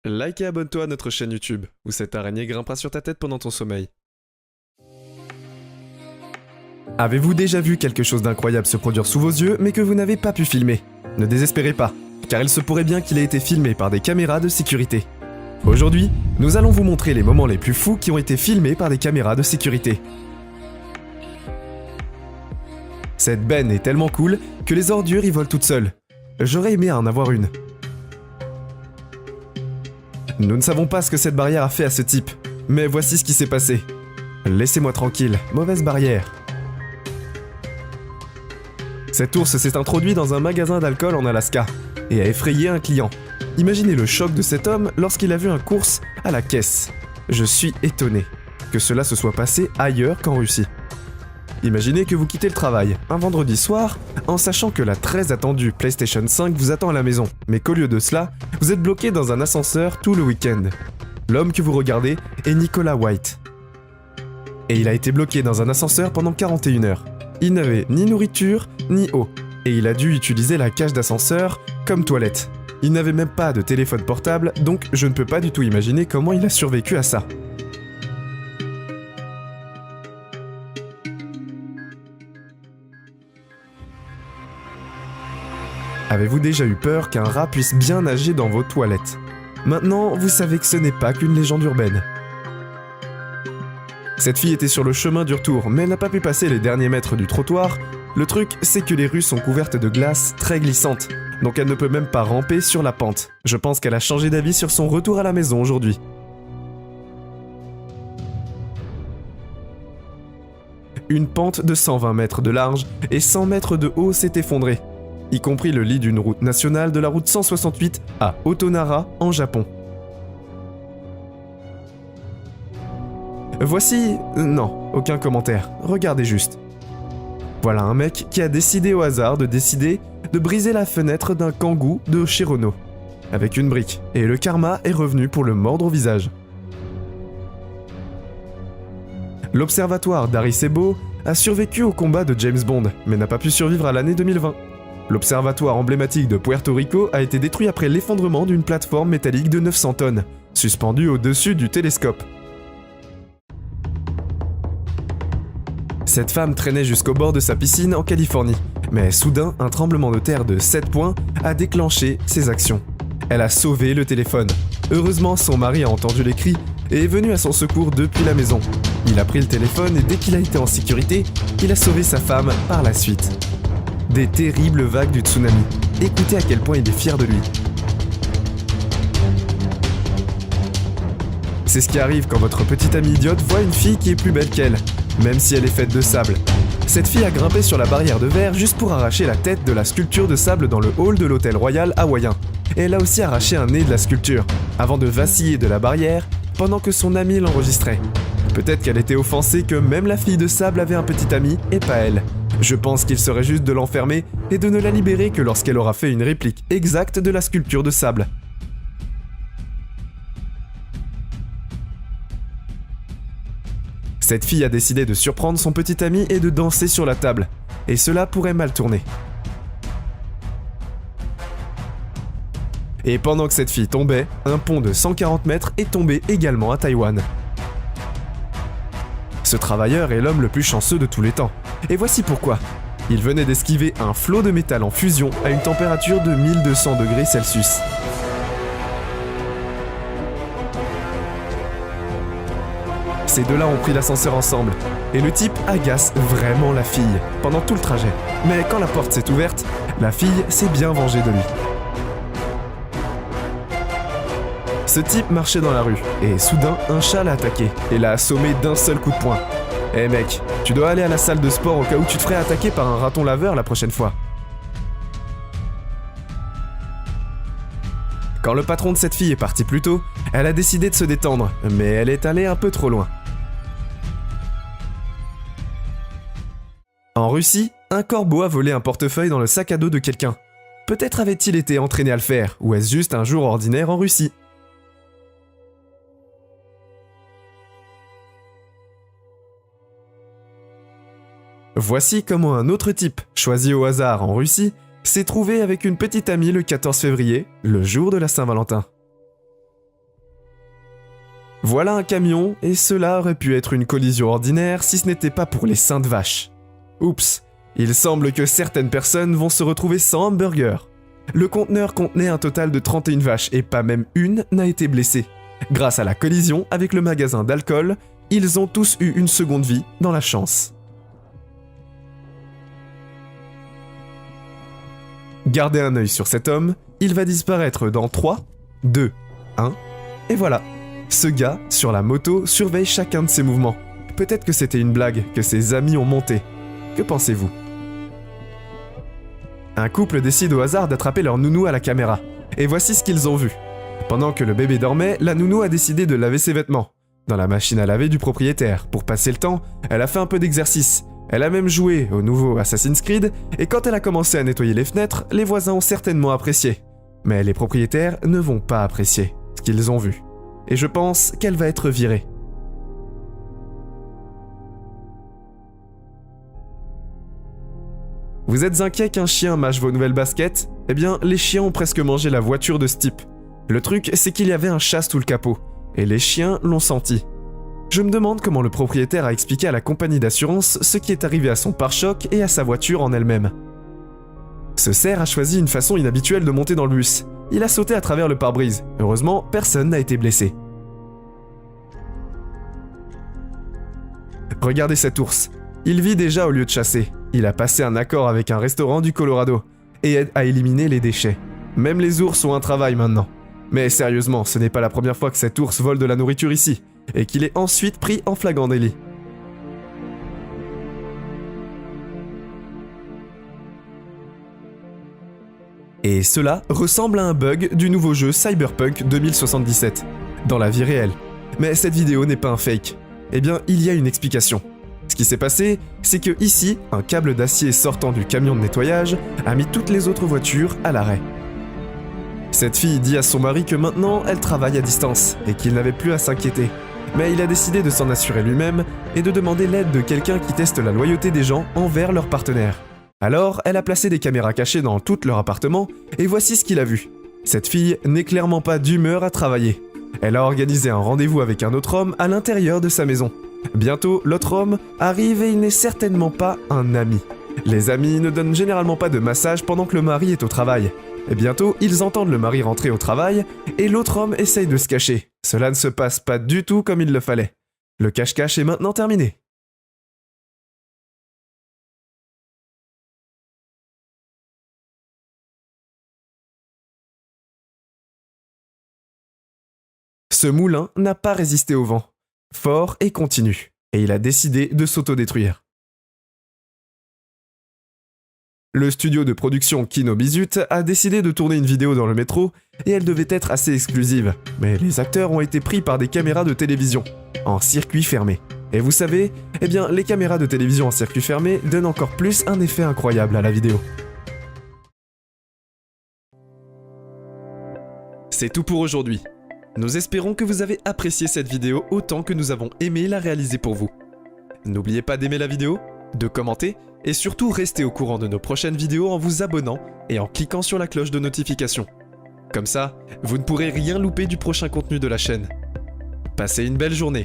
like et abonne-toi à notre chaîne YouTube, où cette araignée grimpera sur ta tête pendant ton sommeil. Avez-vous déjà vu quelque chose d'incroyable se produire sous vos yeux, mais que vous n'avez pas pu filmer? Ne désespérez pas, car il se pourrait bien qu'il ait été filmé par des caméras de sécurité. Aujourd'hui, nous allons vous montrer les moments les plus fous qui ont été filmés par des caméras de sécurité. Cette benne est tellement cool que les ordures y volent toutes seules. J'aurais aimé en avoir une. Nous ne savons pas ce que cette barrière a fait à ce type, mais voici ce qui s'est passé. Laissez-moi tranquille, mauvaise barrière. Cet ours s'est introduit dans un magasin d'alcool en Alaska et a effrayé un client. Imaginez le choc de cet homme lorsqu'il a vu un course à la caisse. Je suis étonné que cela se soit passé ailleurs qu'en Russie. Imaginez que vous quittez le travail un vendredi soir en sachant que la très attendue PlayStation 5 vous attend à la maison, mais qu'au lieu de cela, vous êtes bloqué dans un ascenseur tout le week-end. L'homme que vous regardez est Nicolas White. Et il a été bloqué dans un ascenseur pendant 41 heures. Il n'avait ni nourriture, ni eau, et il a dû utiliser la cage d'ascenseur comme toilette. Il n'avait même pas de téléphone portable, donc je ne peux pas du tout imaginer comment il a survécu à ça. Avez-vous déjà eu peur qu'un rat puisse bien nager dans vos toilettes? Maintenant, vous savez que ce n'est pas qu'une légende urbaine. Cette fille était sur le chemin du retour, mais elle n'a pas pu passer les derniers mètres du trottoir. Le truc, c'est que les rues sont couvertes de glace très glissante, donc elle ne peut même pas ramper sur la pente. Je pense qu'elle a changé d'avis sur son retour à la maison aujourd'hui. Une pente de 120 mètres de large et 100 mètres de haut s'est effondrée, y compris le lit d'une route nationale de la route 168 à Otonara, en Japon. Voici... non, aucun commentaire, regardez juste. Voilà un mec qui a décidé au hasard de briser la fenêtre d'un kangou de chez Renault, avec une brique, et le karma est revenu pour le mordre au visage. L'observatoire d'Arecibo a survécu au combat de James Bond, mais n'a pas pu survivre à l'année 2020. L'observatoire emblématique de Puerto Rico a été détruit après l'effondrement d'une plateforme métallique de 900 tonnes, suspendue au-dessus du télescope. Cette femme traînait jusqu'au bord de sa piscine en Californie, mais soudain, un tremblement de terre de 7 points a déclenché ses actions. Elle a sauvé le téléphone. Heureusement, son mari a entendu les cris et est venu à son secours depuis la maison. Il a pris le téléphone et dès qu'il a été en sécurité, il a sauvé sa femme par la suite. Des terribles vagues du tsunami. Écoutez à quel point il est fier de lui. C'est ce qui arrive quand votre petite amie idiote voit une fille qui est plus belle qu'elle, même si elle est faite de sable. Cette fille a grimpé sur la barrière de verre juste pour arracher la tête de la sculpture de sable dans le hall de l'hôtel royal hawaïen. Et elle a aussi arraché un nez de la sculpture, avant de vaciller de la barrière pendant que son ami l'enregistrait. Peut-être qu'elle était offensée que même la fille de sable avait un petit ami et pas elle. Je pense qu'il serait juste de l'enfermer et de ne la libérer que lorsqu'elle aura fait une réplique exacte de la sculpture de sable. Cette fille a décidé de surprendre son petit ami et de danser sur la table. Et cela pourrait mal tourner. Et pendant que cette fille tombait, un pont de 140 mètres est tombé également à Taïwan. Ce travailleur est l'homme le plus chanceux de tous les temps. Et voici pourquoi. Il venait d'esquiver un flot de métal en fusion à une température de 1200 degrés Celsius. Ces deux-là ont pris l'ascenseur ensemble, et le type agace vraiment la fille pendant tout le trajet. Mais quand la porte s'est ouverte, la fille s'est bien vengée de lui. Ce type marchait dans la rue, et soudain, un chat l'a attaqué, et l'a assommé d'un seul coup de poing. Eh mec, tu dois aller à la salle de sport au cas où tu te ferais attaquer par un raton laveur la prochaine fois. Quand le patron de cette fille est parti plus tôt, elle a décidé de se détendre, mais elle est allée un peu trop loin. En Russie, un corbeau a volé un portefeuille dans le sac à dos de quelqu'un. Peut-être avait-il été entraîné à le faire, ou est-ce juste un jour ordinaire en Russie? Voici comment un autre type, choisi au hasard en Russie, s'est trouvé avec une petite amie le 14 février, le jour de la Saint-Valentin. Voilà un camion, et cela aurait pu être une collision ordinaire si ce n'était pas pour les saintes vaches. Oups, il semble que certaines personnes vont se retrouver sans hamburger. Le conteneur contenait un total de 31 vaches et pas même une n'a été blessée. Grâce à la collision avec le magasin d'alcool, ils ont tous eu une seconde vie dans la chance. Gardez un œil sur cet homme, il va disparaître dans 3, 2, 1, et voilà. Ce gars, sur la moto, surveille chacun de ses mouvements. Peut-être que c'était une blague que ses amis ont montée. Que pensez-vous ? Un couple décide au hasard d'attraper leur nounou à la caméra. Et voici ce qu'ils ont vu. Pendant que le bébé dormait, la nounou a décidé de laver ses vêtements. Dans la machine à laver du propriétaire. Pour passer le temps, elle a fait un peu d'exercice. Elle a même joué au nouveau Assassin's Creed, et quand elle a commencé à nettoyer les fenêtres, les voisins ont certainement apprécié. Mais les propriétaires ne vont pas apprécier ce qu'ils ont vu. Et je pense qu'elle va être virée. Vous êtes inquiet qu'un chien mâche vos nouvelles baskets ? Eh bien, les chiens ont presque mangé la voiture de ce type. Le truc, c'est qu'il y avait un chat sous le capot, et les chiens l'ont senti. Je me demande comment le propriétaire a expliqué à la compagnie d'assurance ce qui est arrivé à son pare-choc et à sa voiture en elle-même. Ce cerf a choisi une façon inhabituelle de monter dans le bus. Il a sauté à travers le pare-brise. Heureusement, personne n'a été blessé. Regardez cet ours. Il vit déjà au lieu de chasser. Il a passé un accord avec un restaurant du Colorado et aide à éliminer les déchets. Même les ours ont un travail maintenant. Mais sérieusement, ce n'est pas la première fois que cet ours vole de la nourriture ici, et qu'il est ensuite pris en flagrant délit. Et cela ressemble à un bug du nouveau jeu Cyberpunk 2077, dans la vie réelle. Mais cette vidéo n'est pas un fake. Eh bien, il y a une explication. Ce qui s'est passé, c'est que ici, un câble d'acier sortant du camion de nettoyage a mis toutes les autres voitures à l'arrêt. Cette fille dit à son mari que maintenant, elle travaille à distance et qu'il n'avait plus à s'inquiéter. Mais il a décidé de s'en assurer lui-même et de demander l'aide de quelqu'un qui teste la loyauté des gens envers leurs partenaires. Alors, elle a placé des caméras cachées dans tout leur appartement et voici ce qu'il a vu. Cette fille n'est clairement pas d'humeur à travailler. Elle a organisé un rendez-vous avec un autre homme à l'intérieur de sa maison. Bientôt, l'autre homme arrive et il n'est certainement pas un ami. Les amis ne donnent généralement pas de massage pendant que le mari est au travail. Et bientôt, ils entendent le mari rentrer au travail et l'autre homme essaye de se cacher. Cela ne se passe pas du tout comme il le fallait. Le cache-cache est maintenant terminé. Ce moulin n'a pas résisté au vent. Fort et continu. Et il a décidé de s'autodétruire. Le studio de production Kino Bizut a décidé de tourner une vidéo dans le métro et elle devait être assez exclusive. Mais les acteurs ont été pris par des caméras de télévision, en circuit fermé. Et vous savez, eh bien les caméras de télévision en circuit fermé donnent encore plus un effet incroyable à la vidéo. C'est tout pour aujourd'hui. Nous espérons que vous avez apprécié cette vidéo autant que nous avons aimé la réaliser pour vous. N'oubliez pas d'aimer la vidéo, de commenter et surtout restez au courant de nos prochaines vidéos en vous abonnant et en cliquant sur la cloche de notification. Comme ça, vous ne pourrez rien louper du prochain contenu de la chaîne. Passez une belle journée.